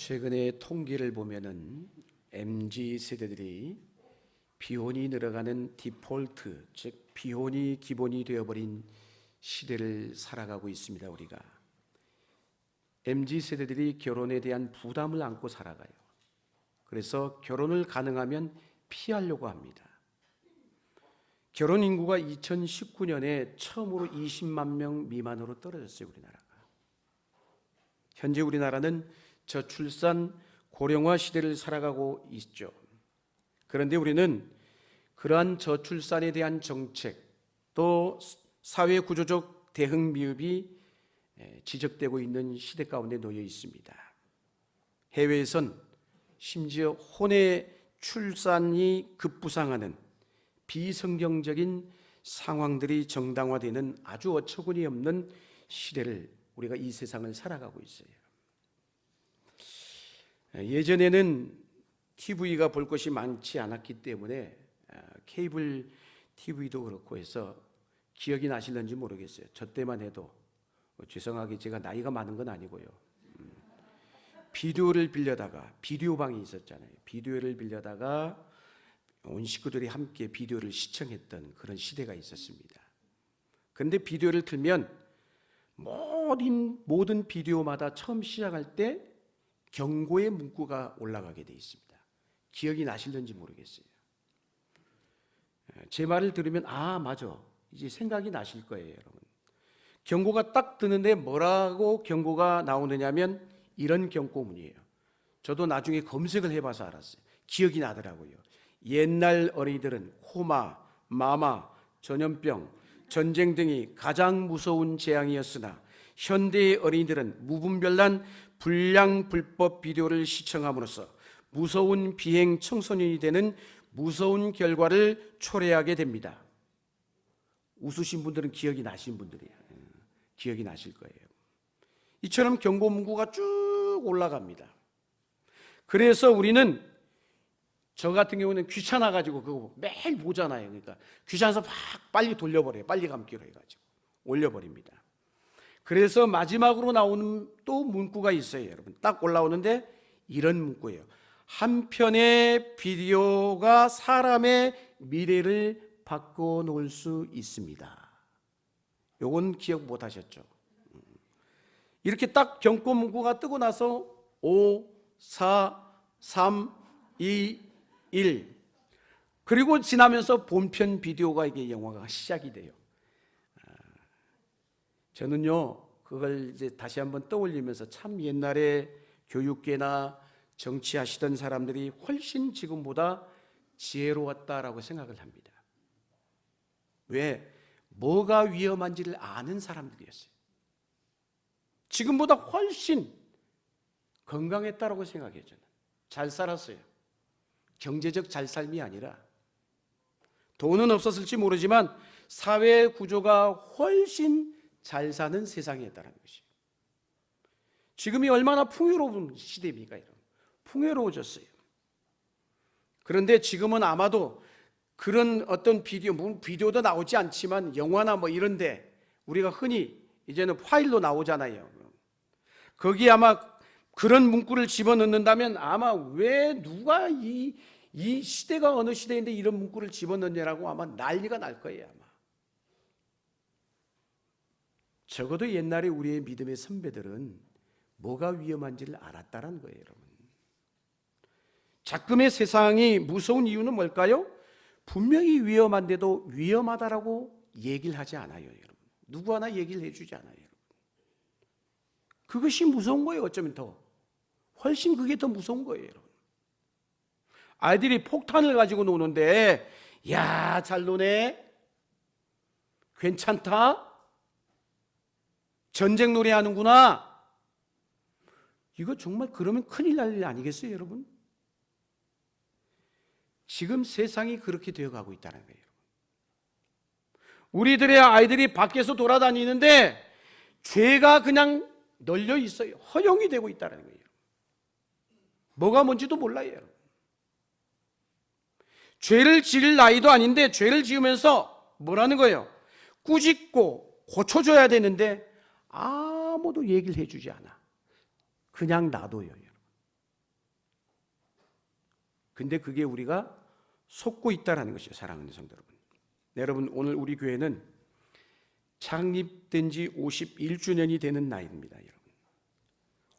최근에 통계를 보면은 MZ 세대들이 비혼이 늘어가는 디폴트, 즉 비혼이 기본이 되어버린 시대를 살아가고 있습니다. 우리가 MZ 세대들이 결혼에 대한 부담을 안고 살아가요. 그래서 결혼을 가능하면 피하려고 합니다. 결혼 인구가 2019년에 처음으로 20만 명 미만으로 떨어졌어요. 우리나라가. 현재 우리나라는 저출산 고령화 시대를 살아가고 있죠. 그런데 우리는 그러한 저출산에 대한 정책, 또 사회 구조적 대응 미흡이 지적되고 있는 시대 가운데 놓여 있습니다. 해외에선 심지어 혼외 출산이 급부상하는 비성경적인 상황들이 정당화되는 아주 어처구니 없는 시대를 우리가 이 세상을 살아가고 있어요. 예전에는 TV가 볼 것이 많지 않았기 때문에 케이블 TV도 그렇고 해서 기억이 나실는지 모르겠어요. 저 때만 해도 죄송하게 제가 나이가 많은 건 아니고요. 비디오를 빌려다가 비디오방이 있었잖아요. 비디오를 빌려다가 온 식구들이 함께 비디오를 시청했던 그런 시대가 있었습니다. 그런데 비디오를 틀면 모든 비디오마다 처음 시작할 때 경고의 문구가 올라가게 돼 있습니다. 기억이 나실는지 모르겠어요. 제 말을 들으면 맞아, 이제 생각이 나실 거예요. 여러분, 경고가 딱 뜨는데 뭐라고 경고가 나오느냐면 이런 경고문이에요. 저도 나중에 검색을 해봐서 알았어요. 기억이 나더라고요. 옛날 어린이들은 코마, 마마, 전염병, 전쟁 등이 가장 무서운 재앙이었으나 현대의 어린이들은 무분별한 불량 불법 비디오를 시청함으로써 무서운 비행 청소년이 되는 무서운 결과를 초래하게 됩니다. 웃으신 분들은 기억이 나신 분들이에요. 기억이 나실 거예요. 이처럼 경고 문구가 쭉 올라갑니다. 그래서 우리는 저 같은 경우는 귀찮아가지고 그거 매일 보잖아요. 그러니까 귀찮아서 막 빨리 돌려버려요. 빨리 감기로 해가지고 올려버립니다. 그래서 마지막으로 나오는 또 문구가 있어요. 여러분, 딱 올라오는데 이런 문구예요. 한 편의 비디오가 사람의 미래를 바꿔놓을 수 있습니다. 요건 기억 못 하셨죠? 이렇게 딱 경고 문구가 뜨고 나서 5, 4, 3, 2, 1 그리고 지나면서 본편 비디오가 이게 영화가 시작이 돼요. 저는요 그걸 이제 다시 한번 떠올리면서 참 옛날에 교육계나 정치하시던 사람들이 훨씬 지금보다 지혜로웠다라고 생각을 합니다. 왜? 뭐가 위험한지를 아는 사람들이었어요. 지금보다 훨씬 건강했다라고 생각해요. 저는 잘 살았어요. 경제적 잘 삶이 아니라 돈은 없었을지 모르지만 사회 구조가 훨씬 잘 사는 세상이었다는 것이에요. 지금이 얼마나 풍요로운 시대입니까? 여러분, 풍요로워졌어요. 그런데 지금은 아마도 그런 어떤 비디오도 나오지 않지만 영화나 뭐 이런데 우리가 흔히 이제는 파일로 나오잖아요. 거기에 아마 그런 문구를 집어넣는다면 아마 왜 누가 이 시대가 어느 시대인데 이런 문구를 집어넣냐라고 아마 난리가 날 거예요. 아마. 적어도 옛날에 우리의 믿음의 선배들은 뭐가 위험한지를 알았다는 거예요. 여러분, 작금의 세상이 무서운 이유는 뭘까요? 분명히 위험한데도 위험하다라고 얘기를 하지 않아요. 여러분, 누구 하나 얘기를 해주지 않아요. 여러분. 그것이 무서운 거예요. 어쩌면 더 훨씬 그게 더 무서운 거예요. 여러분, 아이들이 폭탄을 가지고 노는데 야, 잘 노네, 괜찮다, 전쟁 노래 하는구나, 이거 정말 그러면 큰일 날 일 아니겠어요? 여러분, 지금 세상이 그렇게 되어가고 있다는 거예요. 우리들의 아이들이 밖에서 돌아다니는데 죄가 그냥 널려 있어요. 허용이 되고 있다는 거예요. 뭐가 뭔지도 몰라요. 여러분, 죄를 지을 나이도 아닌데 죄를 지으면서 뭐라는 거예요? 꾸짖고 고쳐줘야 되는데 아무도 얘기를 해주지 않아. 그냥 놔둬요. 근데 그게 우리가 속고 있다라는 것이죠. 사랑하는 성도 여러분. 여러분, 오늘 우리 교회는 창립된 지 51주년이 되는 나이입니다. 여러분,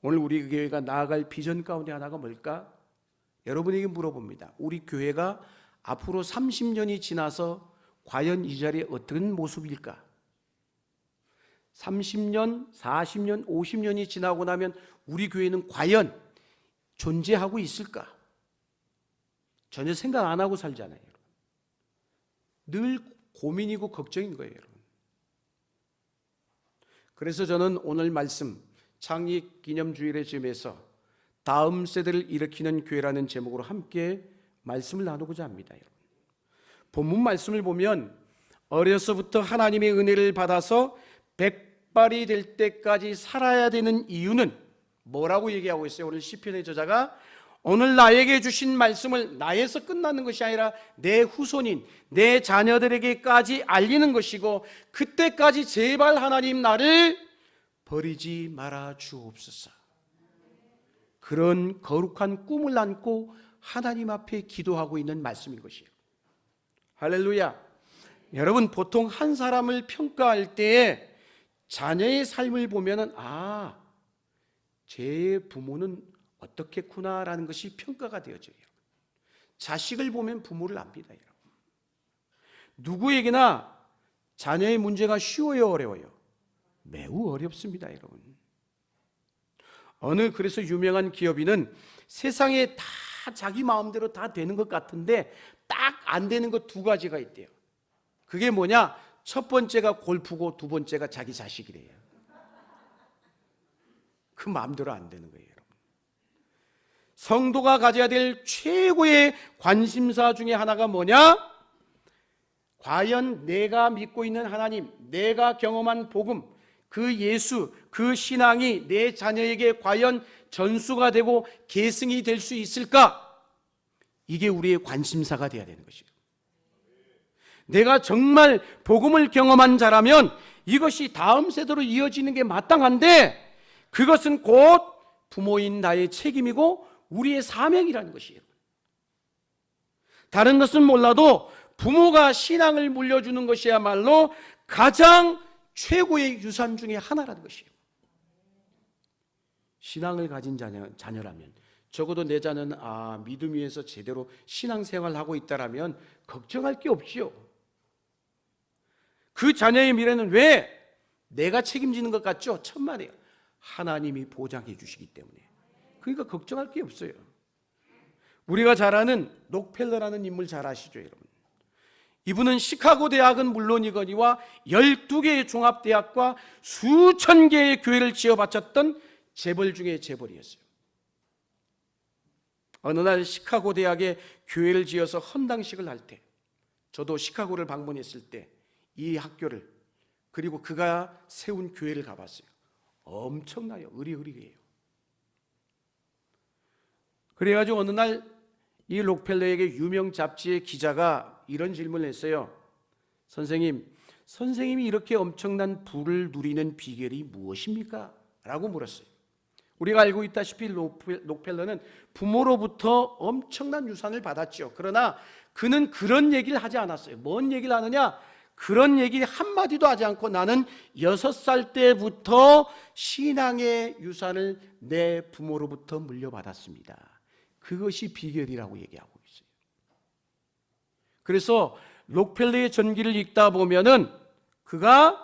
오늘 우리 교회가 나아갈 비전 가운데 하나가 뭘까? 여러분에게 물어봅니다. 우리 교회가 앞으로 30년이 지나서 과연 이 자리에 어떤 모습일까? 30년, 40년, 50년이 지나고 나면 우리 교회는 과연 존재하고 있을까? 전혀 생각 안 하고 살잖아요. 늘 고민이고 걱정인 거예요, 여러분. 그래서 저는 오늘 말씀 창립 기념주일의 즈음에서 다음 세대를 일으키는 교회라는 제목으로 함께 말씀을 나누고자 합니다. 여러분, 본문 말씀을 보면 어려서부터 하나님의 은혜를 받아서 백발이 될 때까지 살아야 되는 이유는 뭐라고 얘기하고 있어요? 오늘 시편의 저자가 오늘 나에게 주신 말씀을 나에서 끝나는 것이 아니라 내 후손인 내 자녀들에게까지 알리는 것이고, 그때까지 제발 하나님 나를 버리지 말아 주옵소서. 그런 거룩한 꿈을 안고 하나님 앞에 기도하고 있는 말씀인 것이에요. 할렐루야. 여러분, 보통 한 사람을 평가할 때 자녀의 삶을 보면은 제 부모는 어떻겠구나라는 것이 평가가 되어져요. 자식을 보면 부모를 압니다. 여러분, 누구에게나 자녀의 문제가 쉬워요, 어려워요? 매우 어렵습니다, 여러분. 그래서 유명한 기업인은 세상에 다 자기 마음대로 다 되는 것 같은데 딱 안 되는 것 두 가지가 있대요. 그게 뭐냐? 첫 번째가 골프고 두 번째가 자기 자식이래요. 그 마음대로 안 되는 거예요, 여러분. 성도가 가져야 될 최고의 관심사 중에 하나가 뭐냐? 과연 내가 믿고 있는 하나님, 내가 경험한 복음, 그 예수, 그 신앙이 내 자녀에게 과연 전수가 되고 계승이 될 수 있을까? 이게 우리의 관심사가 되어야 되는 것이에요. 내가 정말 복음을 경험한 자라면 이것이 다음 세대로 이어지는 게 마땅한데, 그것은 곧 부모인 나의 책임이고 우리의 사명이라는 것이에요. 다른 것은 몰라도 부모가 신앙을 물려주는 것이야말로 가장 최고의 유산 중에 하나라는 것이에요. 신앙을 가진 자녀라면, 적어도 내 자녀는 믿음 위에서 제대로 신앙생활을 하고 있다라면 걱정할 게 없지요. 그 자녀의 미래는 왜 내가 책임지는 것 같죠? 천만에요. 하나님이 보장해 주시기 때문에. 그러니까 걱정할 게 없어요. 우리가 잘 아는 록펠러라는 인물 잘 아시죠, 여러분? 이분은 시카고 대학은 물론이거니와 12개의 종합대학과 수천 개의 교회를 지어 바쳤던 재벌 중에 재벌이었어요. 어느 날 시카고 대학에 교회를 지어서 헌당식을 할 때, 저도 시카고를 방문했을 때 이 학교를, 그리고 그가 세운 교회를 가봤어요. 엄청나요. 으리으리해요. 그래가지고 어느 날 이 록펠러에게 유명 잡지의 기자가 이런 질문을 했어요. 선생님이 이렇게 엄청난 부를 누리는 비결이 무엇입니까? 라고 물었어요. 우리가 알고 있다시피 록펠러는 부모로부터 엄청난 유산을 받았죠. 그러나 그는 그런 얘기를 하지 않았어요. 뭔 얘기를 하느냐? 그런 얘기 한마디도 하지 않고 나는 6살 때부터 신앙의 유산을 내 부모로부터 물려받았습니다. 그것이 비결이라고 얘기하고 있어요. 그래서 록펠러의 전기를 읽다 보면은 그가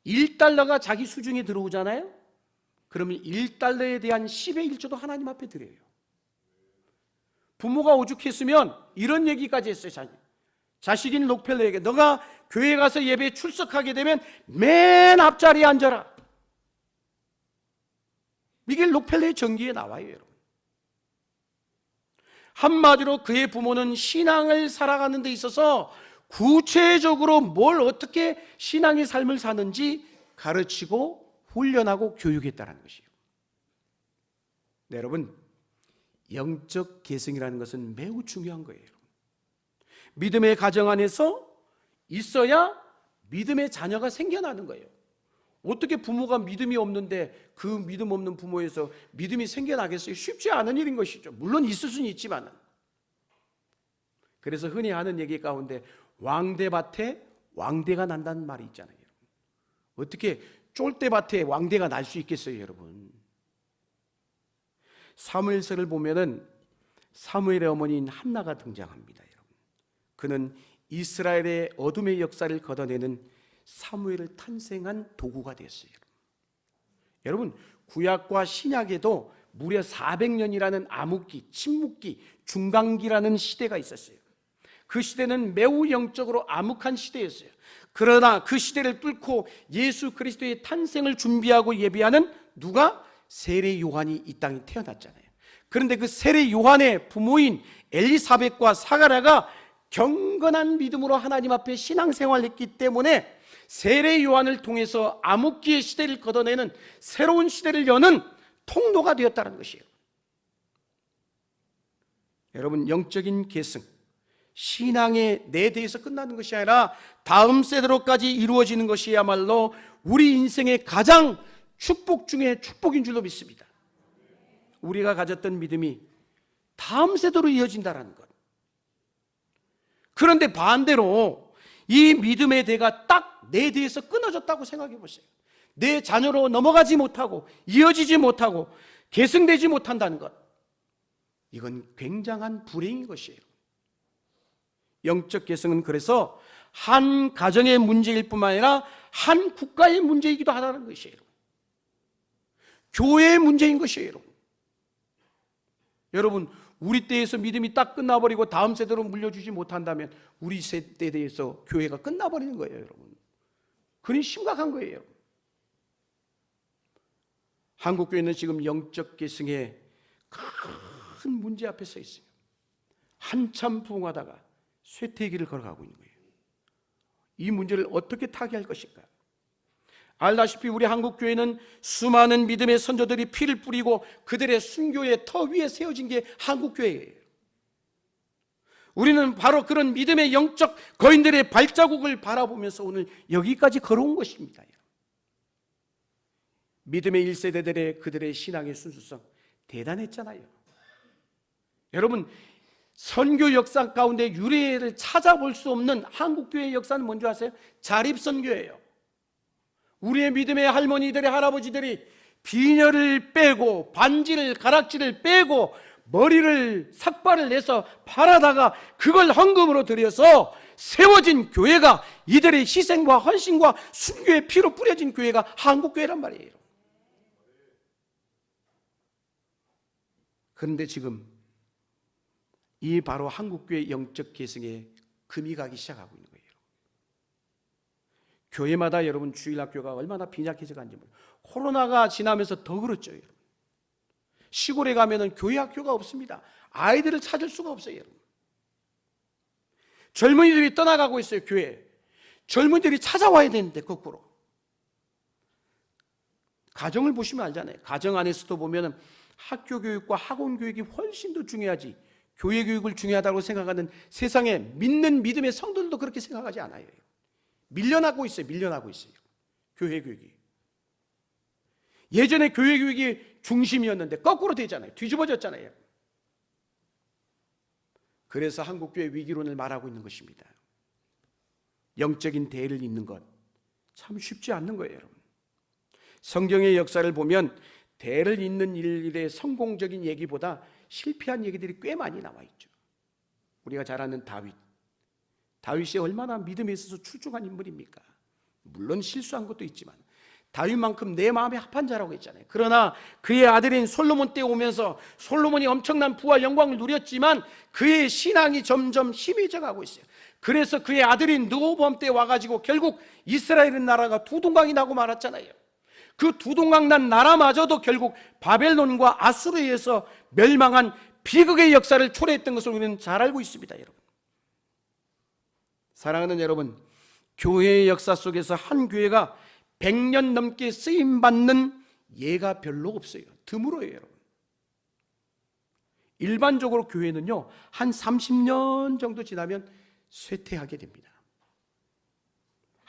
1달러가 자기 수중에 들어오잖아요. 그러면 1달러에 대한 10의 1조도 하나님 앞에 드려요. 부모가 오죽했으면 이런 얘기까지 했어요. 자식인 록펠러에게 너가 교회 가서 예배에 출석하게 되면 맨 앞자리에 앉아라. 이게 록펠러의 전기에 나와요, 여러분. 한마디로 그의 부모는 신앙을 살아가는 데 있어서 구체적으로 뭘 어떻게 신앙의 삶을 사는지 가르치고 훈련하고 교육했다는 것이에요. 네, 여러분, 영적 계승이라는 것은 매우 중요한 거예요. 믿음의 가정 안에서 있어야 믿음의 자녀가 생겨나는 거예요. 어떻게 부모가 믿음이 없는데 그 믿음 없는 부모에서 믿음이 생겨나겠어요? 쉽지 않은 일인 것이죠. 물론 있을 수는 있지만. 그래서 흔히 하는 얘기 가운데 왕대밭에 왕대가 난다는 말이 있잖아요. 어떻게 쫄대밭에 왕대가 날 수 있겠어요, 여러분? 사무엘서를 보면은 사무엘의 어머니인 한나가 등장합니다, 여러분. 그는 이스라엘의 어둠의 역사를 걷어내는 사무엘을 탄생한 도구가 됐어요. 여러분, 구약과 신약에도 무려 400년이라는 암흑기, 침묵기, 중간기라는 시대가 있었어요. 그 시대는 매우 영적으로 암흑한 시대였어요. 그러나 그 시대를 뚫고 예수 그리스도의 탄생을 준비하고 예비하는 누가? 세례 요한이 이 땅에 태어났잖아요. 그런데 그 세례 요한의 부모인 엘리사벳과 사가랴가 경건한 믿음으로 하나님 앞에 신앙생활을 했기 때문에 세례 요한을 통해서 암흑기의 시대를 걷어내는 새로운 시대를 여는 통로가 되었다는 것이에요. 여러분, 영적인 계승, 신앙의 내 대에서 끝나는 것이 아니라 다음 세대로까지 이루어지는 것이야말로 우리 인생의 가장 축복 중에 축복인 줄로 믿습니다. 우리가 가졌던 믿음이 다음 세대로 이어진다는 것. 그런데 반대로 이 믿음의 대가 딱 내 대에서 끊어졌다고 생각해 보세요. 내 자녀로 넘어가지 못하고 이어지지 못하고 계승되지 못한다는 것. 이건 굉장한 불행인 것이에요. 영적 계승은 그래서 한 가정의 문제일 뿐만 아니라 한 국가의 문제이기도 하다는 것이에요. 교회의 문제인 것이에요. 여러분, 우리 때에서 믿음이 딱 끝나버리고 다음 세대로 물려주지 못한다면 우리 세대에 대해서 교회가 끝나버리는 거예요, 여러분. 그건 심각한 거예요. 한국교회는 지금 영적 계승에 큰 문제 앞에 서 있어요. 한참 부흥하다가 쇠퇴기를 걸어가고 있는 거예요. 이 문제를 어떻게 타개할 것인가? 알다시피 우리 한국교회는 수많은 믿음의 선조들이 피를 뿌리고 그들의 순교의 터 위에 세워진 게 한국교회예요. 우리는 바로 그런 믿음의 영적 거인들의 발자국을 바라보면서 오늘 여기까지 걸어온 것입니다. 믿음의 1세대들의 그들의 신앙의 순수성 대단했잖아요. 여러분, 선교 역사 가운데 유래를 찾아볼 수 없는 한국교회의 역사는 뭔지 아세요? 자립선교예요. 우리의 믿음의 할머니들의 할아버지들이 비녀를 빼고 반지를 가락지를 빼고 머리를 삭발을 내서 팔아다가 그걸 헌금으로 드려서 세워진 교회가, 이들의 희생과 헌신과 순교의 피로 뿌려진 교회가 한국교회란 말이에요. 그런데 지금 이 바로 한국교회 영적 계승에 금이 가기 시작하고 있는 거예요. 교회마다 여러분 주일학교가 얼마나 빈약해져 간지 모르겠어요. 코로나가 지나면서 더 그렇죠, 여러분. 시골에 가면은 교회 학교가 없습니다. 아이들을 찾을 수가 없어요, 여러분. 젊은이들이 떠나가고 있어요, 교회. 젊은이들이 찾아와야 되는데 거꾸로. 가정을 보시면 알잖아요. 가정 안에서도 보면은 학교 교육과 학원 교육이 훨씬 더 중요하지, 교회 교육을 중요하다고 생각하는 세상에 믿는 믿음의 성도들도 그렇게 생각하지 않아요. 밀려나고 있어요. 교회 교육이. 예전에 교회 교육이 중심이었는데 거꾸로 되잖아요. 뒤집어졌잖아요. 그래서 한국교회 위기론을 말하고 있는 것입니다. 영적인 대를 잇는 것 참 쉽지 않는 거예요, 여러분. 성경의 역사를 보면 대를 잇는 일의 성공적인 얘기보다 실패한 얘기들이 꽤 많이 나와 있죠. 우리가 잘 아는 다윗이 얼마나 믿음에 있어서 출중한 인물입니까? 물론 실수한 것도 있지만 다윗만큼 내 마음에 합한 자라고 했잖아요. 그러나 그의 아들인 솔로몬 때 오면서 솔로몬이 엄청난 부와 영광을 누렸지만 그의 신앙이 점점 희미해져 가고 있어요. 그래서 그의 아들인 르호보암 때 와가지고 결국 이스라엘 나라가 두 동강이 나고 말았잖아요. 그 두 동강 난 나라마저도 결국 바벨론과 아수르에 의해서 멸망한 비극의 역사를 초래했던 것을 우리는 잘 알고 있습니다, 여러분. 사랑하는 여러분, 교회의 역사 속에서 한 교회가 100년 넘게 쓰임받는 예가 별로 없어요. 드물어요, 여러분. 일반적으로 교회는요, 한 30년 정도 지나면 쇠퇴하게 됩니다.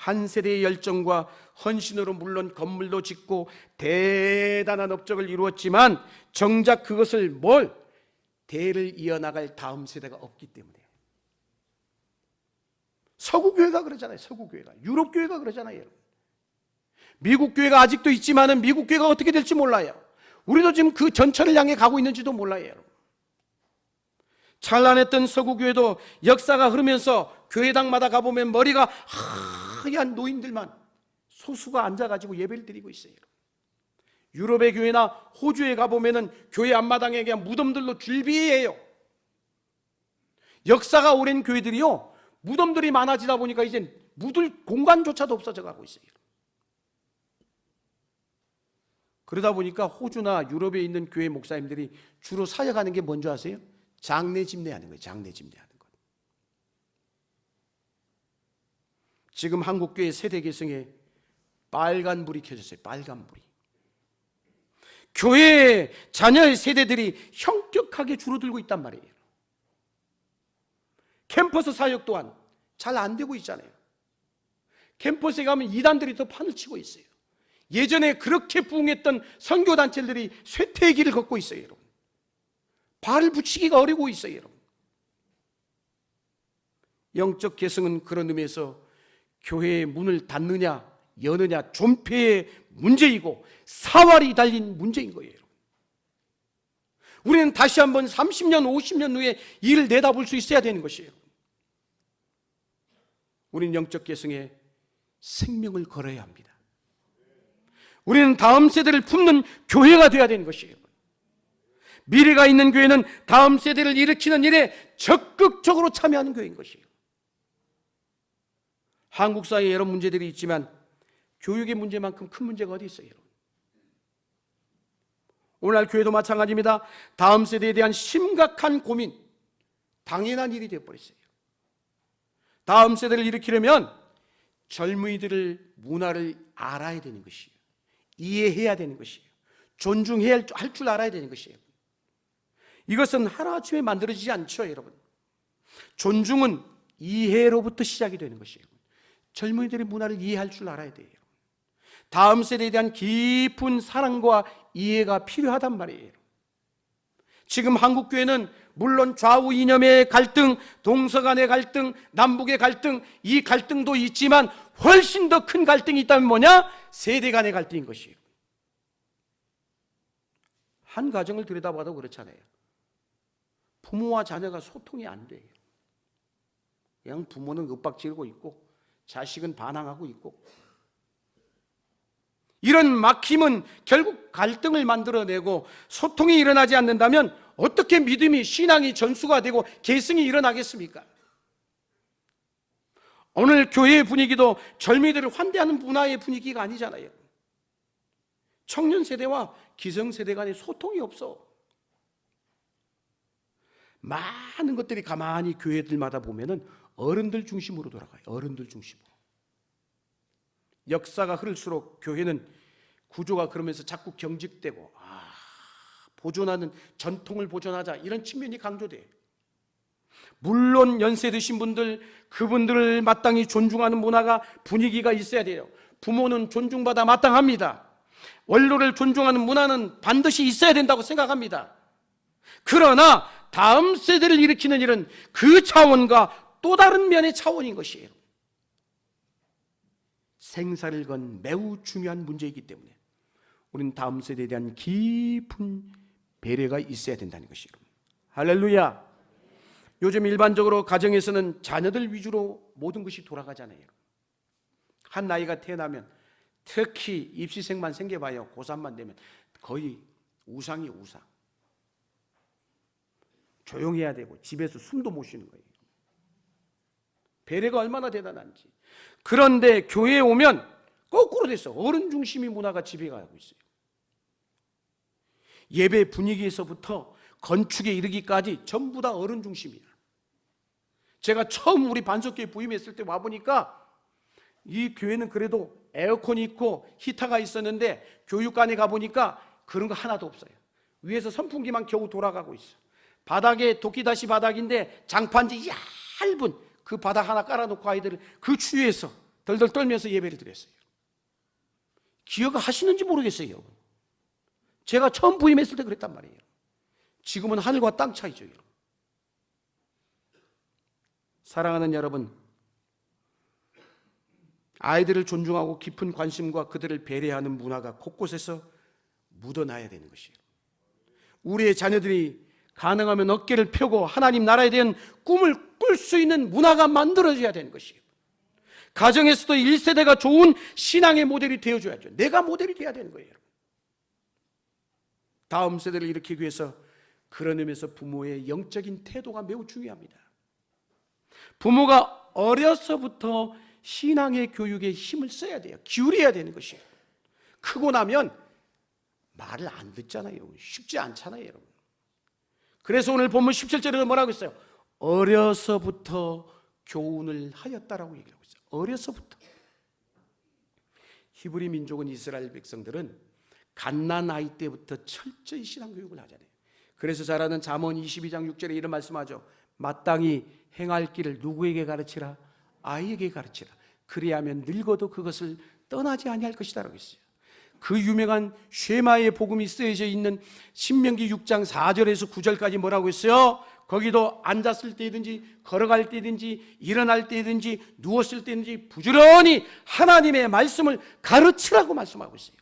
한 세대의 열정과 헌신으로 물론 건물도 짓고 대단한 업적을 이루었지만 정작 그것을 대를 이어나갈 다음 세대가 없기 때문에. 서구 교회가 그러잖아요. 서구 교회가, 유럽 교회가 그러잖아요. 여러분. 미국 교회가 아직도 있지만은 미국 교회가 어떻게 될지 몰라요. 우리도 지금 그 전철을 향해 가고 있는지도 몰라요. 여러분. 찬란했던 서구 교회도 역사가 흐르면서 교회당마다 가보면 머리가 하얀 노인들만 소수가 앉아가지고 예배를 드리고 있어요. 유럽의 교회나 호주에 가보면은 교회 앞마당에 그냥 무덤들로 줄비해요. 역사가 오랜 교회들이요, 무덤들이 많아지다 보니까 이제 묻을 공간조차도 없어져 가고 있어요. 그러다 보니까 호주나 유럽에 있는 교회 목사님들이 주로 사역하는 게 뭔지 아세요? 장례 집례하는 거예요. 장례 집례하는 것. 지금 한국교회 세대 개성에 빨간 불이 켜졌어요. 빨간 불이. 교회의 자녀의 세대들이 형격하게 줄어들고 있단 말이에요. 캠퍼스 사역 또한 잘 안 되고 있잖아요. 캠퍼스에 가면 이단들이 더 판을 치고 있어요. 예전에 그렇게 부흥했던 선교단체들이 쇠퇴의 길을 걷고 있어요. 여러분. 발을 붙이기가 어려고 있어요. 여러분. 영적 개성은 그런 의미에서 교회의 문을 닫느냐 여느냐 존폐의 문제이고 사활이 달린 문제인 거예요. 우리는 다시 한번 30년 50년 후에 이를 내다볼 수 있어야 되는 것이에요. 우리는 영적 개성에 생명을 걸어야 합니다. 우리는 다음 세대를 품는 교회가 되어야 되는 것이에요. 미래가 있는 교회는 다음 세대를 일으키는 일에 적극적으로 참여하는 교회인 것이에요. 한국 사회에 여러 문제들이 있지만 교육의 문제만큼 큰 문제가 어디 있어요? 오늘날 교회도 마찬가지입니다. 다음 세대에 대한 심각한 고민, 당연한 일이 되어버렸어요. 다음 세대를 일으키려면 젊은이들을 문화를 알아야 되는 것이에요. 이해해야 되는 것이에요. 존중해야 할 줄 알아야 되는 것이에요. 이것은 하루아침에 만들어지지 않죠, 여러분. 존중은 이해로부터 시작이 되는 것이에요. 젊은이들의 문화를 이해할 줄 알아야 돼요. 다음 세대에 대한 깊은 사랑과 이해가 필요하단 말이에요. 지금 한국교회는 물론 좌우 이념의 갈등, 동서 간의 갈등, 남북의 갈등, 이 갈등도 있지만 훨씬 더 큰 갈등이 있다면 뭐냐? 세대 간의 갈등인 것이에요. 한 가정을 들여다봐도 그렇잖아요. 부모와 자녀가 소통이 안 돼요. 그냥 부모는 윽박지르고 있고 자식은 반항하고 있고, 이런 막힘은 결국 갈등을 만들어내고 소통이 일어나지 않는다면 어떻게 믿음이, 신앙이 전수가 되고 계승이 일어나겠습니까? 오늘 교회의 분위기도 젊이들을 환대하는 문화의 분위기가 아니잖아요. 청년 세대와 기성 세대 간의 소통이 없어. 많은 것들이 가만히 교회들마다 보면은 어른들 중심으로 돌아가요. 어른들 중심으로. 역사가 흐를수록 교회는 구조가 그러면서 자꾸 경직되고, 보존하는, 전통을 보존하자, 이런 측면이 강조돼요. 물론 연세 드신 분들, 그분들을 마땅히 존중하는 문화가, 분위기가 있어야 돼요. 부모는 존중받아 마땅합니다. 원로를 존중하는 문화는 반드시 있어야 된다고 생각합니다. 그러나 다음 세대를 일으키는 일은 그 차원과 또 다른 면의 차원인 것이에요. 생사를 건 매우 중요한 문제이기 때문에 우리는 다음 세대에 대한 깊은 배려가 있어야 된다는 것이에요. 할렐루야. 요즘 일반적으로 가정에서는 자녀들 위주로 모든 것이 돌아가잖아요. 한 나이가 태어나면, 특히 입시생만 생겨봐요. 고3만 되면 거의 우상이에요. 우상. 조용해야 되고 집에서 숨도 못 쉬는 거예요. 배려가 얼마나 대단한지. 그런데 교회에 오면 거꾸로 됐어. 어른 중심의 문화가 지배하고 있어요. 예배 분위기에서부터 건축에 이르기까지 전부 다 어른 중심이야. 제가 처음 우리 반석교회 부임했을 때 와보니까 이 교회는 그래도 에어컨이 있고 히터가 있었는데 교육관에 가보니까 그런 거 하나도 없어요. 위에서 선풍기만 겨우 돌아가고 있어. 바닥에 도끼다시 바닥인데 장판지 얇은 그 바닥 하나 깔아놓고 아이들을 그 추위에서 덜덜 떨면서 예배를 드렸어요. 기억하시는지 모르겠어요. 제가 처음 부임했을 때 그랬단 말이에요. 지금은 하늘과 땅 차이죠. 사랑하는 여러분, 아이들을 존중하고 깊은 관심과 그들을 배려하는 문화가 곳곳에서 묻어나야 되는 것이에요. 우리의 자녀들이 가능하면 어깨를 펴고 하나님 나라에 대한 꿈을 꿀 수 있는 문화가 만들어져야 되는 것이에요. 가정에서도 1세대가 좋은 신앙의 모델이 되어줘야죠. 내가 모델이 돼야 되는 거예요. 다음 세대를 일으키기 위해서 그런 의미에서 부모의 영적인 태도가 매우 중요합니다. 부모가 어려서부터 신앙의 교육에 힘을 써야 돼요. 기울여야 되는 것이에요. 크고 나면 말을 안 듣잖아요. 쉽지 않잖아요, 여러분. 그래서 오늘 본문 17절에 뭐라고 했어요? 어려서부터 교훈을 하였다라고 얘기하고 있어요. 어려서부터. 히브리 민족은, 이스라엘 백성들은 갓난 아이 때부터 철저히 신앙 교육을 하잖아요. 그래서 잘 아는 잠언 22장 6절에 이런 말씀하죠. 마땅히 행할 길을 누구에게 가르치라? 아이에게 가르치라. 그리하면 늙어도 그것을 떠나지 아니할 것이다 라고 했어요. 그 유명한 쉐마의 복음이 쓰여져 있는 신명기 6장 4절에서 9절까지 뭐라고 했어요? 거기도 앉았을 때든지 걸어갈 때든지 일어날 때든지 누웠을 때든지 부지런히 하나님의 말씀을 가르치라고 말씀하고 있어요.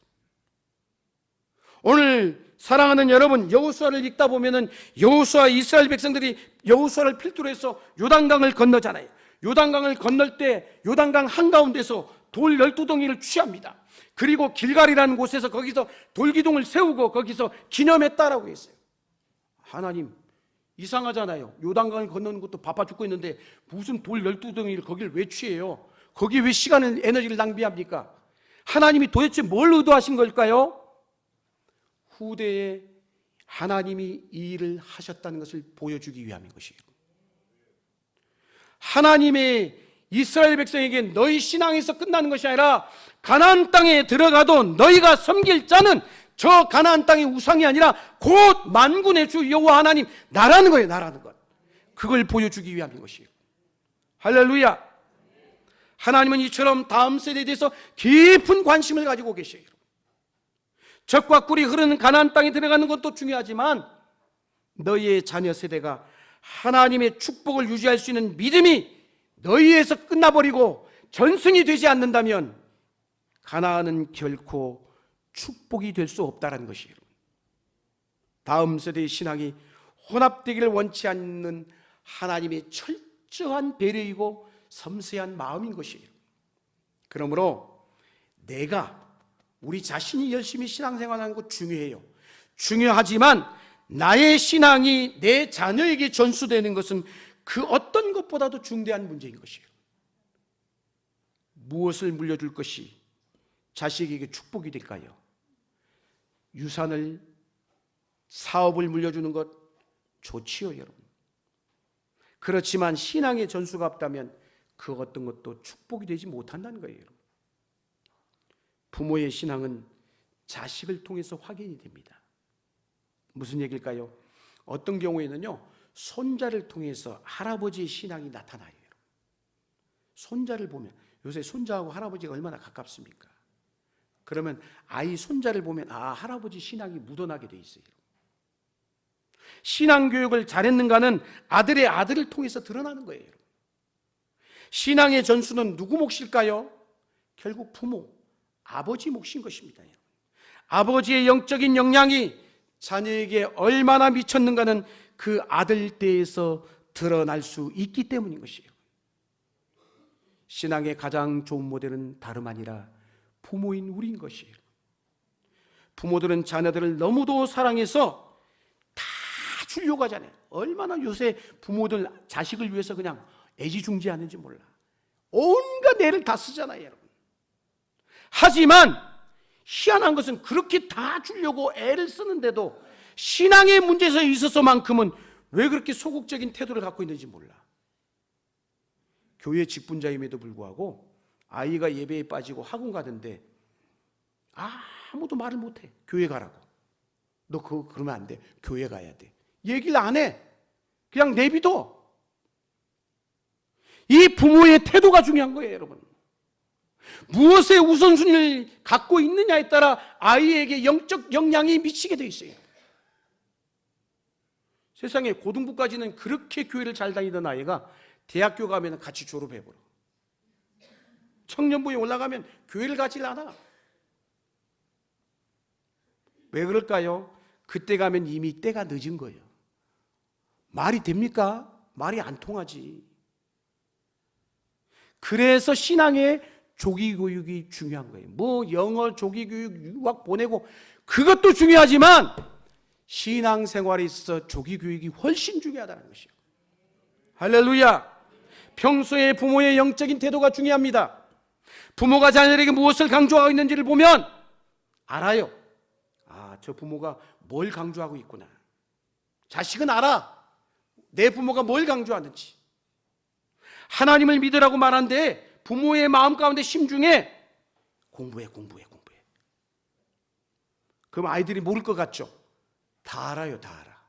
오늘 사랑하는 여러분, 여호수아를 읽다 보면은 여호수아 이스라엘 백성들이 여호수아를 필두로 해서 요단강을 건너잖아요. 요단강을 건널 때 요단강 한가운데서 돌 12덩이를 취합니다. 그리고 길갈이라는 곳에서 거기서 돌기둥을 세우고 거기서 기념했다라고 했어요. 하나님, 이상하잖아요. 요단강을 건너는 것도 바빠 죽고 있는데 무슨 돌 12덩이를 거길 왜 취해요? 거기 왜 시간을, 에너지를 낭비합니까? 하나님이 도대체 뭘 의도하신 걸까요? 후대에 하나님이 이 일을 하셨다는 것을 보여주기 위함인 것이에요. 하나님의 이스라엘 백성에게 너희 신앙에서 끝나는 것이 아니라 가나안 땅에 들어가도 너희가 섬길 자는 저 가나안 땅의 우상이 아니라 곧 만군의 주 여호와 하나님 나라는 거예요. 나라는 것. 그걸 보여주기 위함인 것이에요. 할렐루야. 하나님은 이처럼 다음 세대에 대해서 깊은 관심을 가지고 계셔요. 젖과 꿀이 흐르는 가나안 땅에 들어가는 것도 중요하지만 너희의 자녀 세대가 하나님의 축복을 유지할 수 있는 믿음이 너희에서 끝나버리고 전승이 되지 않는다면 가나안은 결코 축복이 될 수 없다는 것이에요. 다음 세대의 신앙이 혼합되기를 원치 않는 하나님의 철저한 배려이고 섬세한 마음인 것이에요. 그러므로 우리 자신이 열심히 신앙생활하는 것 중요해요. 중요하지만 나의 신앙이 내 자녀에게 전수되는 것은 그 어떤 것보다도 중대한 문제인 것이에요. 무엇을 물려줄 것이 자식에게 축복이 될까요? 유산을, 사업을 물려주는 것 좋지요, 여러분. 그렇지만 신앙의 전수가 없다면 그 어떤 것도 축복이 되지 못한다는 거예요. 부모의 신앙은 자식을 통해서 확인이 됩니다. 무슨 얘기일까요? 어떤 경우에는요, 손자를 통해서 할아버지의 신앙이 나타나요. 손자를 보면, 요새 손자하고 할아버지가 얼마나 가깝습니까? 그러면 아이 손자를 보면 할아버지 신앙이 묻어나게 돼 있어요. 신앙교육을 잘했는가는 아들의 아들을 통해서 드러나는 거예요. 신앙의 전수는 누구 몫일까요? 결국 부모, 아버지 몫인 것입니다. 아버지의 영적인 역량이 자녀에게 얼마나 미쳤는가는 그 아들 때에서 드러날 수 있기 때문인 것이에요. 신앙의 가장 좋은 모델은 다름 아니라 부모인 우리인 것이에요. 부모들은 자녀들을 너무도 사랑해서 다 주려고 하잖아요. 얼마나 요새 부모들 자식을 위해서 그냥 애지중지하는지 몰라. 온갖 애를 다 쓰잖아요, 여러분. 하지만 희한한 것은 그렇게 다 주려고 애를 쓰는데도 신앙의 문제에 있어서만큼은 왜 그렇게 소극적인 태도를 갖고 있는지 몰라. 교회 직분자임에도 불구하고 아이가 예배에 빠지고 학원 가던데 아무도 말을 못해. 교회 가라고. 너 그거 그러면 안 돼. 교회 가야 돼. 얘기를 안 해. 그냥 내비둬. 이 부모의 태도가 중요한 거예요, 여러분. 무엇의 우선순위를 갖고 있느냐에 따라 아이에게 영적 영향이 미치게 돼 있어요. 세상에 고등부까지는 그렇게 교회를 잘 다니던 아이가 대학교 가면 같이 졸업해버려. 청년부에 올라가면 교회를 가지 않아. 왜 그럴까요? 그때 가면 이미 때가 늦은 거예요. 말이 됩니까? 말이 안 통하지. 그래서 신앙의 조기교육이 중요한 거예요. 뭐 영어 조기교육 유학 보내고 그것도 중요하지만 신앙생활에 있어서 조기교육이 훨씬 중요하다는 것이에요. 할렐루야. 평소에 부모의 영적인 태도가 중요합니다. 부모가 자녀에게 무엇을 강조하고 있는지를 보면 알아요. 아, 저 부모가 뭘 강조하고 있구나. 자식은 알아. 내 부모가 뭘 강조하는지. 하나님을 믿으라고 말하는데 부모의 마음 가운데 심중에 공부해. 그럼 아이들이 모를 것 같죠? 다 알아요, 다 알아.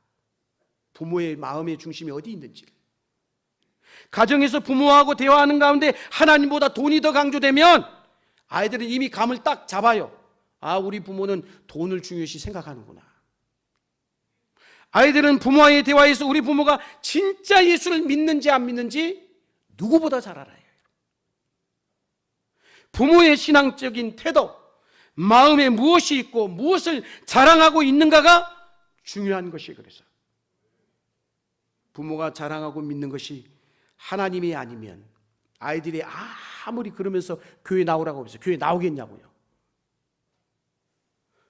부모의 마음의 중심이 어디 있는지를. 가정에서 부모하고 대화하는 가운데 하나님보다 돈이 더 강조되면 아이들은 이미 감을 딱 잡아요. 아, 우리 부모는 돈을 중요시 생각하는구나. 아이들은 부모와의 대화에서 우리 부모가 진짜 예수를 믿는지 안 믿는지 누구보다 잘 알아요. 부모의 신앙적인 태도, 마음에 무엇이 있고 무엇을 자랑하고 있는가가 중요한 것이. 그래서 부모가 자랑하고 믿는 것이 하나님이 아니면 아이들이 아무리 그러면서 교회 나오라고 해서 교회 나오겠냐고요.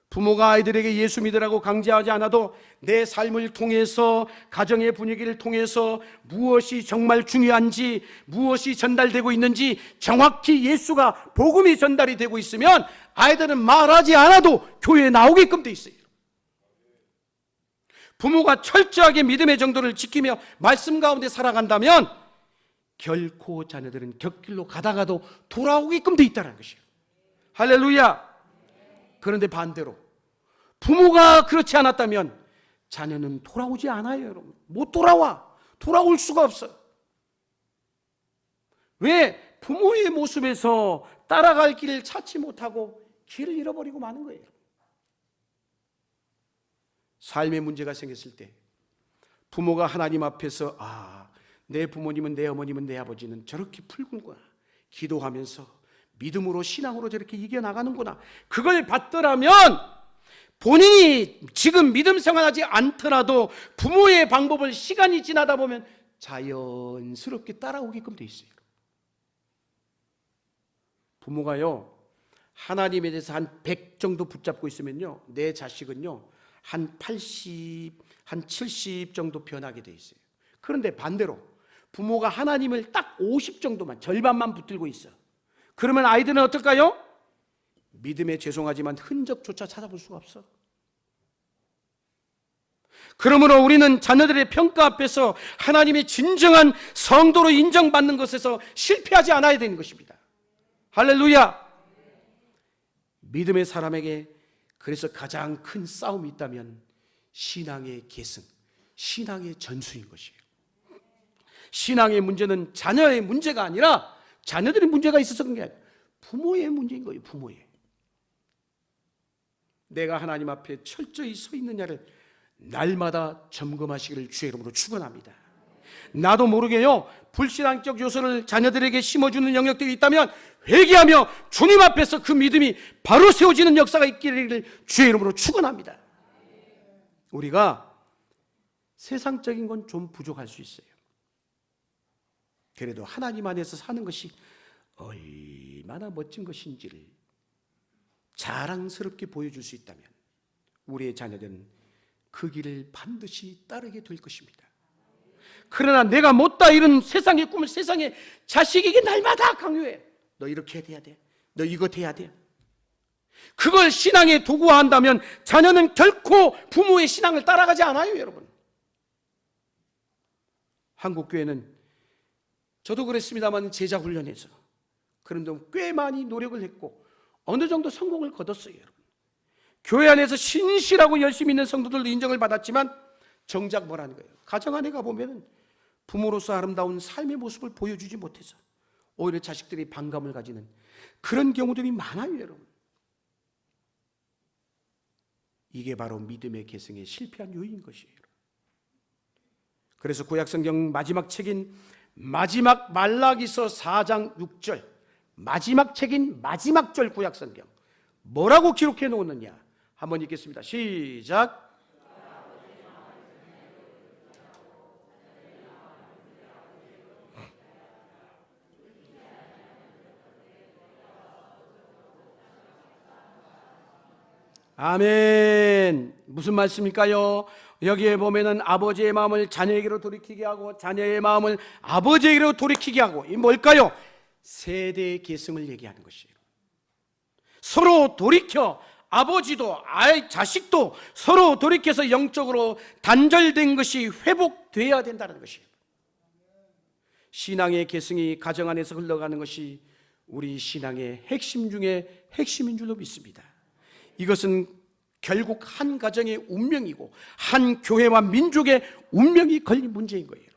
부모가 아이들에게 예수 믿으라고 강제하지 않아도 내 삶을 통해서, 가정의 분위기를 통해서 무엇이 정말 중요한지, 무엇이 전달되고 있는지 정확히 예수가, 복음이 전달이 되고 있으면 아이들은 말하지 않아도 교회에 나오게끔 돼 있어요. 부모가 철저하게 믿음의 정도를 지키며 말씀 가운데 살아간다면 결코 자녀들은 곁길로 가다가도 돌아오게끔 돼 있다는 것이에요. 할렐루야. 그런데 반대로 부모가 그렇지 않았다면 자녀는 돌아오지 않아요, 여러분. 못 돌아와. 돌아올 수가 없어. 왜? 부모의 모습에서 따라갈 길을 찾지 못하고 길을 잃어버리고 마는 거예요. 삶의 문제가 생겼을 때 부모가 하나님 앞에서 내 부모님은, 내 어머님은, 내 아버지는 저렇게 풀군구나, 기도하면서 믿음으로, 신앙으로 저렇게 이겨나가는구나, 그걸 받더라면 본인이 지금 믿음 생활하지 않더라도 부모의 방법을 시간이 지나다 보면 자연스럽게 따라오게끔 돼 있어요. 부모가요, 하나님에 대해서 한 100 정도 붙잡고 있으면요, 내 자식은요 한 80, 한 70 정도 변하게 돼 있어요. 그런데 반대로 부모가 하나님을 딱 50 정도만, 절반만 붙들고 있어. 그러면 아이들은 어떨까요? 믿음에 죄송하지만 흔적조차 찾아볼 수가 없어. 그러므로 우리는 자녀들의 평가 앞에서 하나님의 진정한 성도로 인정받는 것에서 실패하지 않아야 되는 것입니다. 할렐루야. 믿음의 사람에게 그래서 가장 큰 싸움이 있다면 신앙의 계승, 신앙의 전수인 것이에요. 신앙의 문제는 자녀의 문제가 아니라 자녀들의 문제가 있어서 그런 게 아니라 부모의 문제인 거예요. 부모의. 내가 하나님 앞에 철저히 서 있느냐를 날마다 점검하시기를 주의 이름으로 축원합니다. 나도 모르게요, 불신앙적 요소를 자녀들에게 심어주는 영역들이 있다면 회개하며 주님 앞에서 그 믿음이 바로 세워지는 역사가 있기를 주의 이름으로 축원합니다. 우리가 세상적인 건 좀 부족할 수 있어요. 그래도 하나님 안에서 사는 것이 얼마나 멋진 것인지를 자랑스럽게 보여줄 수 있다면 우리의 자녀들은 그 길을 반드시 따르게 될 것입니다. 그러나 내가 못다 이런 세상의 꿈을 세상의 자식에게 날마다 강요해. 너 이렇게 해야 돼. 너 이거 해야 돼. 그걸 신앙에 도구화한다면 자녀는 결코 부모의 신앙을 따라가지 않아요, 여러분. 한국교회는 저도 그랬습니다만 제자 훈련에서 그런 데 꽤 많이 노력을 했고 어느 정도 성공을 거뒀어요, 여러분. 교회 안에서 신실하고 열심히 있는 성도들도 인정을 받았지만 정작 뭐라는 거예요? 가정 안에 가보면 부모로서 아름다운 삶의 모습을 보여주지 못해서 오히려 자식들이 반감을 가지는, 그런 경우들이 많아요, 여러분. 이게 바로 믿음의 계승에 실패한 요인인 것이에요. 그래서 구약성경 마지막 책인 마지막 말라기서 4장 6절, 마지막 책인 마지막 절 구약성경 뭐라고 기록해 놓았느냐? 한번 읽겠습니다. 시작. 아멘. 무슨 말씀일까요? 여기에 보면은 아버지의 마음을 자녀에게로 돌이키게 하고 자녀의 마음을 아버지에게로 돌이키게 하고, 이 뭘까요? 세대의 계승을 얘기하는 것이에요. 서로 돌이켜, 아버지도 자식도 서로 돌이켜서 영적으로 단절된 것이 회복되어야 된다는 것이에요. 신앙의 계승이 가정 안에서 흘러가는 것이 우리 신앙의 핵심 중에 핵심인 줄로 믿습니다. 이것은 결국 한 가정의 운명이고 한 교회와 민족의 운명이 걸린 문제인 거예요.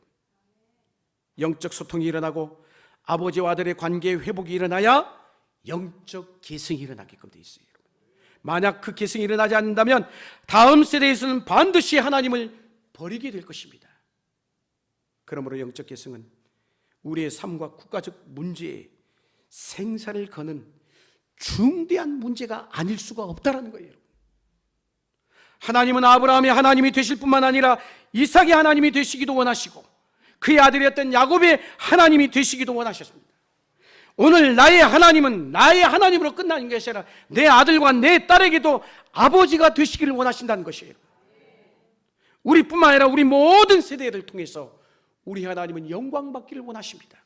영적 소통이 일어나고 아버지와 아들의 관계의 회복이 일어나야 영적 계승이 일어나게끔 되어 있어요. 만약 그 계승이 일어나지 않는다면 다음 세대에서는 반드시 하나님을 버리게 될 것입니다. 그러므로 영적 계승은 우리의 삶과 국가적 문제에 생사를 거는 중대한 문제가 아닐 수가 없다는 거예요. 하나님은 아브라함의 하나님이 되실 뿐만 아니라 이삭의 하나님이 되시기도 원하시고 그의 아들이었던 야곱의 하나님이 되시기도 원하셨습니다. 오늘 나의 하나님은 나의 하나님으로 끝나는 것이 아니라 내 아들과 내 딸에게도 아버지가 되시기를 원하신다는 것이에요. 우리뿐만 아니라 우리 모든 세대를 통해서 우리 하나님은 영광받기를 원하십니다.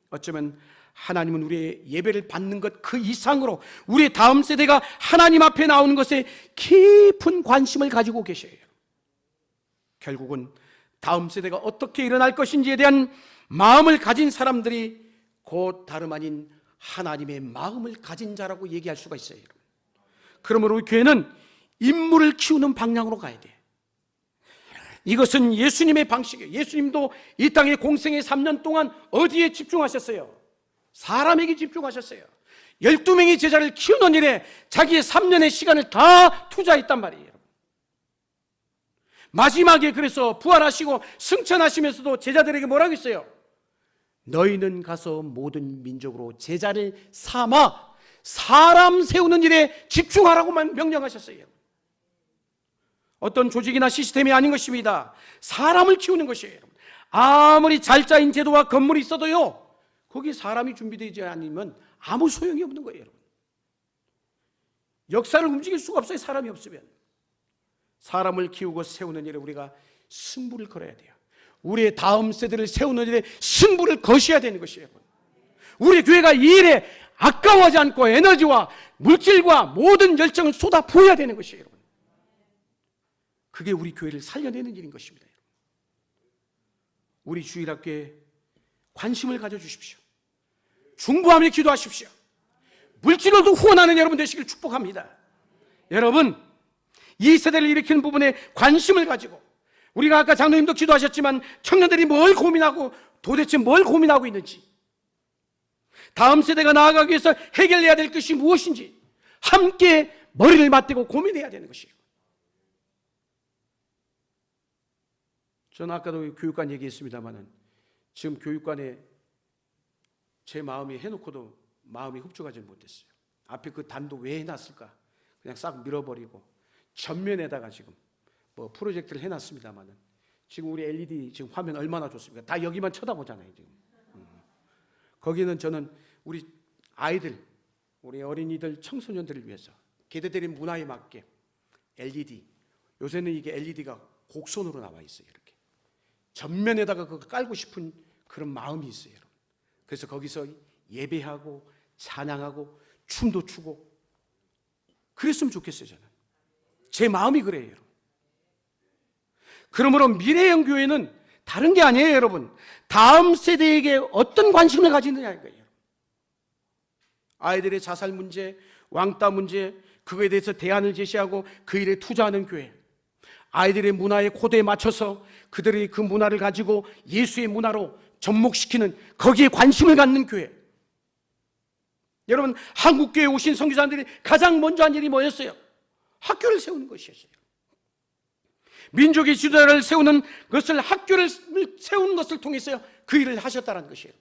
어쩌면 하나님은 우리의 예배를 받는 것 그 이상으로 우리의 다음 세대가 하나님 앞에 나오는 것에 깊은 관심을 가지고 계셔요. 결국은 다음 세대가 어떻게 일어날 것인지에 대한 마음을 가진 사람들이 곧 다름 아닌 하나님의 마음을 가진 자라고 얘기할 수가 있어요. 그러므로 우리 교회는 인물을 키우는 방향으로 가야 돼. 이것은 예수님의 방식이에요. 예수님도 이 땅의 공생의 3년 동안 어디에 집중하셨어요? 사람에게 집중하셨어요. 12명의 제자를 키우는 일에 자기의 3년의 시간을 다 투자했단 말이에요. 마지막에 그래서 부활하시고 승천하시면서도 제자들에게 뭐라고 했어요? 너희는 가서 모든 민족으로 제자를 삼아 사람 세우는 일에 집중하라고만 명령하셨어요. 어떤 조직이나 시스템이 아닌 것입니다. 사람을 키우는 것이에요. 아무리 잘 짜인 제도와 건물이 있어도요, 거기 사람이 준비되지 않으면 아무 소용이 없는 거예요. 역사를 움직일 수가 없어요. 사람이 없으면. 사람을 키우고 세우는 일에 우리가 승부를 걸어야 돼요. 우리의 다음 세대를 세우는 일에 승부를 거셔야 되는 것이에요. 우리 교회가 이 일에 아까워하지 않고 에너지와 물질과 모든 열정을 쏟아 부어야 되는 것이에요. 그게 우리 교회를 살려내는 일인 것입니다. 우리 주일학교에 관심을 가져주십시오. 중보하며 기도하십시오. 물질로도 후원하는 여러분 되시길 축복합니다. 여러분, 이 세대를 일으키는 부분에 관심을 가지고, 우리가 아까 장로님도 기도하셨지만 청년들이 뭘 고민하고 도대체 뭘 고민하고 있는지, 다음 세대가 나아가기 위해서 해결해야 될 것이 무엇인지 함께 머리를 맞대고 고민해야 되는 것이에요. 저는 아까도 교육관 얘기했습니다마는 지금 교육관에 제 마음이 해놓고도 마음이 흡족하지 못했어요. 앞에 그 단도 왜 해놨을까? 그냥 싹 밀어버리고 전면에다가 지금 뭐 프로젝트를 해놨습니다마는 지금 우리 LED 지금 화면 얼마나 좋습니까? 다 여기만 쳐다보잖아요 지금. 거기는 저는 우리 아이들, 우리 어린이들, 청소년들을 위해서 계대들의 문화에 맞게 LED, 요새는 이게 LED가 곡선으로 나와 있어요. 이렇게 전면에다가 그거 깔고 싶은 그런 마음이 있어요. 그래서 거기서 예배하고 찬양하고 춤도 추고 그랬으면 좋겠어요. 저는 제 마음이 그래요. 그러므로 미래형 교회는 다른 게 아니에요. 여러분, 다음 세대에게 어떤 관심을 가지느냐는 거예요. 아이들의 자살 문제, 왕따 문제, 그거에 대해서 대안을 제시하고 그 일에 투자하는 교회, 아이들의 문화의 코드에 맞춰서 그들이 그 문화를 가지고 예수의 문화로 접목시키는, 거기에 관심을 갖는 교회, 여러분, 한국교회에 오신 선교사님들이 가장 먼저 한 일이 뭐였어요? 학교를 세우는 것이었어요. 민족의 지도자를 세우는 것을, 학교를 세우는 것을 통해서 그 일을 하셨다는 것이에요.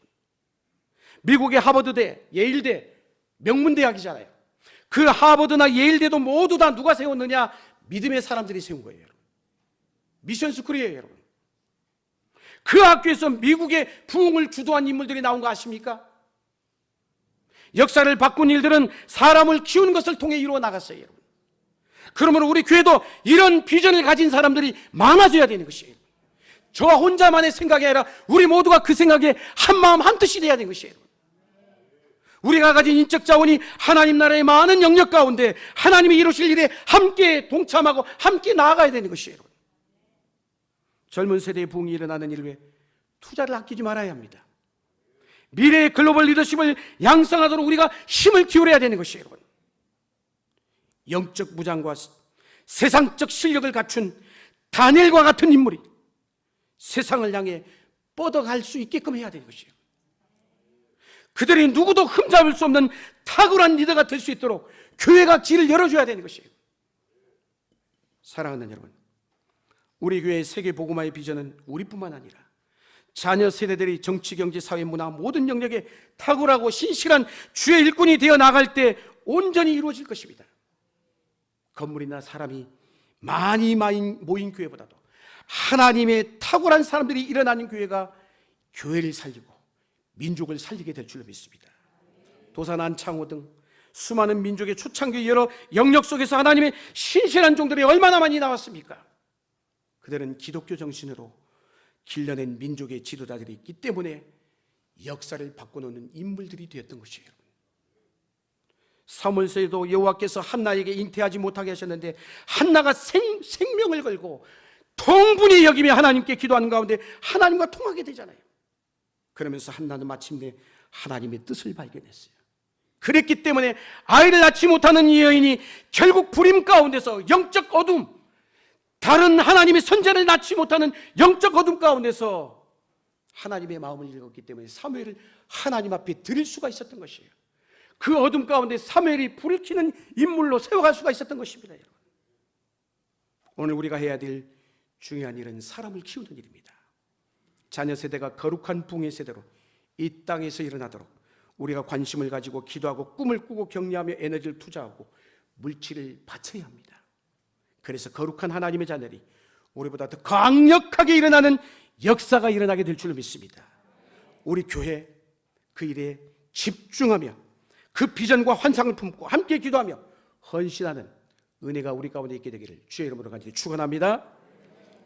미국의 하버드대, 예일대, 명문대학이잖아요. 그 하버드나 예일대도 모두 다 누가 세웠느냐? 믿음의 사람들이 세운 거예요, 여러분. 미션 스쿨이에요, 여러분. 그 학교에서 미국의 부흥을 주도한 인물들이 나온 거 아십니까? 역사를 바꾼 일들은 사람을 키우는 것을 통해 이루어 나갔어요, 여러분. 그러므로 우리 교회도 이런 비전을 가진 사람들이 많아져야 되는 것이에요. 저 혼자만의 생각이 아니라 우리 모두가 그 생각에 한마음 한뜻이 돼야 되는 것이에요. 우리가 가진 인적 자원이 하나님 나라의 많은 영역 가운데 하나님이 이루실 일에 함께 동참하고 함께 나아가야 되는 것이에요. 젊은 세대의 부흥이 일어나는 일 위해 투자를 아끼지 말아야 합니다. 미래의 글로벌 리더십을 양성하도록 우리가 힘을 기울여야 되는 것이에요, 여러분. 영적 무장과 세상적 실력을 갖춘 다니엘과 같은 인물이 세상을 향해 뻗어갈 수 있게끔 해야 되는 것이에요. 그들이 누구도 흠잡을 수 없는 탁월한 리더가 될 수 있도록 교회가 길을 열어줘야 되는 것이에요. 사랑하는 여러분, 우리 교회의 세계 복음화의 비전은 우리뿐만 아니라 자녀 세대들이 정치, 경제, 사회, 문화 모든 영역에 탁월하고 신실한 주의 일꾼이 되어 나갈 때 온전히 이루어질 것입니다. 건물이나 사람이 많이 모인 교회보다도 하나님의 탁월한 사람들이 일어나는 교회가 교회를 살리고 민족을 살리게 될 줄로 믿습니다. 도산, 안창호 등 수많은 민족의 초창기 여러 영역 속에서 하나님의 신실한 종들이 얼마나 많이 나왔습니까? 그들은 기독교 정신으로 길러낸 민족의 지도자들이 있기 때문에 역사를 바꿔놓는 인물들이 되었던 것이에요. 사무엘서에도 여호와께서 한나에게 잉태하지 못하게 하셨는데 한나가 생명을 걸고 통분히 여기며 하나님께 기도하는 가운데 하나님과 통하게 되잖아요. 그러면서 한나는 마침내 하나님의 뜻을 발견했어요. 그랬기 때문에 아이를 낳지 못하는 이 여인이 결국 불임 가운데서 영적 어둠, 다른 하나님의 선자를 낳지 못하는 영적 어둠 가운데서 하나님의 마음을 읽었기 때문에 사무엘을 하나님 앞에 드릴 수가 있었던 것이에요. 그 어둠 가운데 사무엘이 불을 켜는 인물로 세워갈 수가 있었던 것입니다, 여러분. 오늘 우리가 해야 될 중요한 일은 사람을 키우는 일입니다. 자녀 세대가 거룩한 부흥의 세대로 이 땅에서 일어나도록 우리가 관심을 가지고 기도하고 꿈을 꾸고 격려하며 에너지를 투자하고 물질을 바쳐야 합니다. 그래서 거룩한 하나님의 자녀들이 우리보다 더 강력하게 일어나는 역사가 일어나게 될 줄로 믿습니다. 우리 교회 그 일에 집중하며 그 비전과 환상을 품고 함께 기도하며 헌신하는 은혜가 우리 가운데 있게 되기를 주의 이름으로 간절히 축원합니다.